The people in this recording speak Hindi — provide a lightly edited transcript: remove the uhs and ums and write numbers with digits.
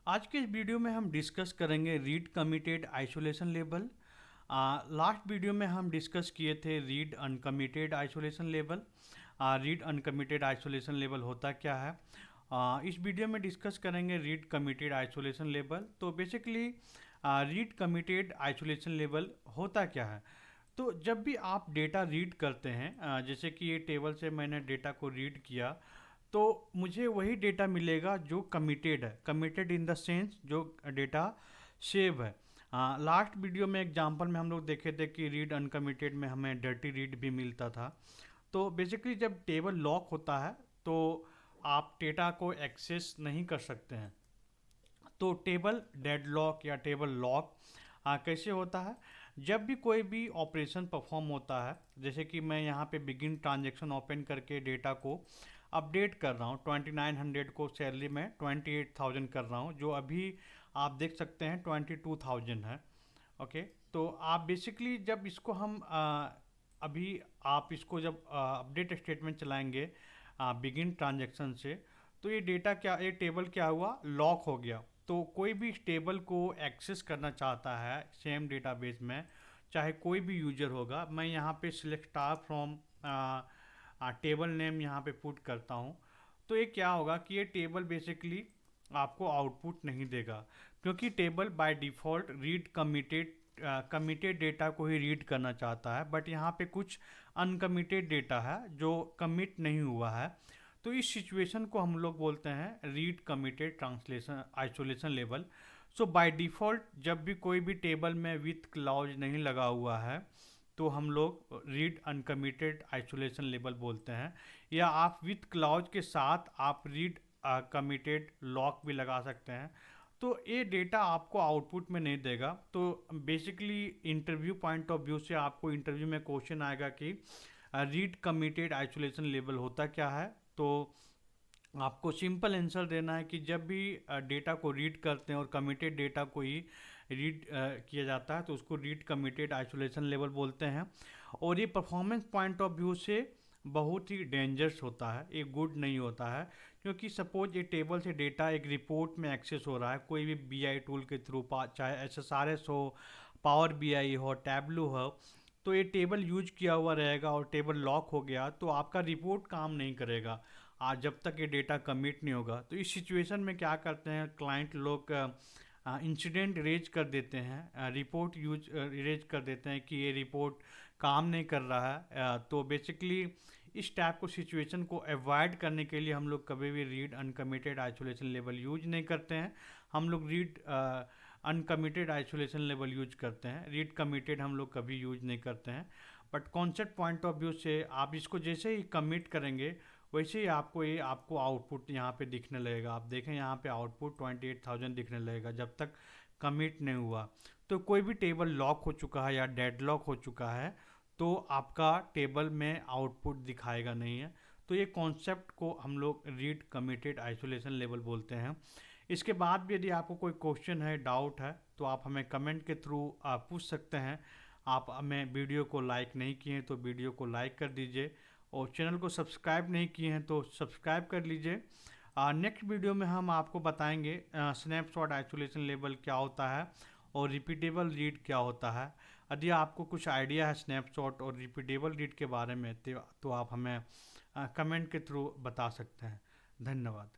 आज के इस वीडियो में हम डिस्कस करेंगे read committed isolation level. Last video में हम डिस्कस किए थे read uncommitted isolation level. Read uncommitted isolation level होता क्या है। इस वीडियो में डिस्कस करेंगे रीड कमिटेड आइसोलेशन लेवल। तो basically read committed isolation level होता क्या है। तो जब भी आप डेटा रीड करते हैं, जैसे कि ये टेबल से मैंने डेटा को रीड किया, तो मुझे वही डेटा मिलेगा जो कमिटेड है। कमिटेड इन द सेंस जो डेटा सेव है। लास्ट वीडियो में एग्जांपल में हम लोग देखे थे कि रीड अनकमिटेड में हमें डर्टी रीड भी मिलता था। तो बेसिकली जब टेबल लॉक होता है तो आप डेटा को एक्सेस नहीं कर सकते हैं। तो टेबल डेडलॉक या टेबल लॉक कैसे होता है। जब भी कोई भी ऑपरेशन परफॉर्म होता है, जैसे कि मैं यहाँ पे बिगिन ट्रांजेक्शन ओपन करके डेटा को अपडेट कर रहा हूँ, 2900 को सैलरी में 28,000 कर रहा हूँ, जो अभी आप देख सकते हैं 22,000 है। ओके। तो आप बेसिकली जब इसको हम अभी आप इसको जब अपडेट स्टेटमेंट चलाएंगे बिगिन ट्रांजेक्शन से, तो ये डेटा क्या, ये टेबल क्या हुआ, लॉक हो गया। तो कोई भी इस टेबल को एक्सेस करना चाहता है सेम डेटाबेस में, चाहे कोई भी यूजर होगा, मैं यहाँ पे select star from table name यहाँ पे पुट करता हूँ। तो ये क्या होगा कि ये टेबल बेसिकली आपको आउटपुट नहीं देगा, क्योंकि table by default read committed data को ही रीड करना चाहता है, बट यहाँ पे कुछ अनकमिटेड डेटा है जो कमिट नहीं हुआ है। तो इस सिचुएशन को हम लोग बोलते हैं read committed translation isolation level. So by default जब भी कोई भी टेबल में विथ क्लॉज नहीं लगा हुआ है, तो हम लोग रीड अनकमिटेड आइसोलेशन लेवल बोलते हैं। या आप विथ क्लॉज के साथ आप रीड कमिटेड लॉक भी लगा सकते हैं। तो ये डेटा आपको आउटपुट में नहीं देगा। तो basically interview point of view से आपको इंटरव्यू में क्वेश्चन आएगा कि रीड कमिटेड आइसोलेशन लेवल होता क्या है। तो आपको सिंपल आंसर देना है कि जब भी डेटा को रीड करते हैं और कमिटेड डेटा को ही रीड किया जाता है, तो उसको रीड कमिटेड आइसोलेशन लेवल बोलते हैं। और ये परफॉर्मेंस पॉइंट ऑफ व्यू से बहुत ही डेंजरस होता है, ये गुड नहीं होता है। क्योंकि सपोज ये टेबल से डेटा एक रिपोर्ट में एक्सेस हो रहा है कोई भी बीआई टूल के थ्रू, चाहे एसएसआरएस हो, पावर बीआई हो, टैबलू हो, तो ये टेबल यूज किया हुआ रहेगा और टेबल लॉक हो गया तो आपका रिपोर्ट काम नहीं करेगा आज जब तक ये डेटा कमिट नहीं होगा। तो इस सिचुएशन में क्या करते हैं क्लाइंट लोग, इंसिडेंट रेज कर देते हैं, रिपोर्ट यूज रेज कर देते हैं कि ये रिपोर्ट काम नहीं कर रहा है। तो बेसिकली इस टाइप को सिचुएशन को अवॉइड करने के लिए हम लोग कभी भी read uncommitted isolation level use नहीं करते हैं। हम लोग read uncommitted isolation level use करते हैं, रीड कमिटेड हम लोग कभी यूज नहीं करते हैं। But concept point of view से आप इसको जैसे ही कमिट करेंगे वैसे ही आपको आउटपुट यहाँ पे दिखने लगेगा। आप देखें यहाँ पे आउटपुट 28,000 दिखने लगेगा जब तक कमिट नहीं हुआ। तो कोई भी टेबल लॉक हो चुका है या डेडलॉक हो चुका है तो आपका टेबल में आउटपुट दिखाएगा नहीं है। तो ये कॉन्सेप्ट को हम लोग रीड कमिटेड आइसोलेशन लेवल बोलते हैं। इसके बाद भी यदि आपको कोई क्वेश्चन है, डाउट है, तो आप हमें कमेंट के थ्रू पूछ सकते हैं। आप हमें वीडियो को लाइक नहीं किए हैं तो वीडियो को लाइक कर दीजिए, और चैनल को सब्सक्राइब नहीं किए हैं तो सब्सक्राइब कर लीजिए। नेक्स्ट वीडियो में हम आपको बताएंगे स्नैपशॉट आइसोलेशन लेवल क्या होता है और रिपीटेबल रीड क्या होता है। यदि आपको कुछ आइडिया है स्नैपशॉट और रिपीटेबल रीड के बारे में तो आप हमें कमेंट के थ्रू बता सकते हैं। धन्यवाद।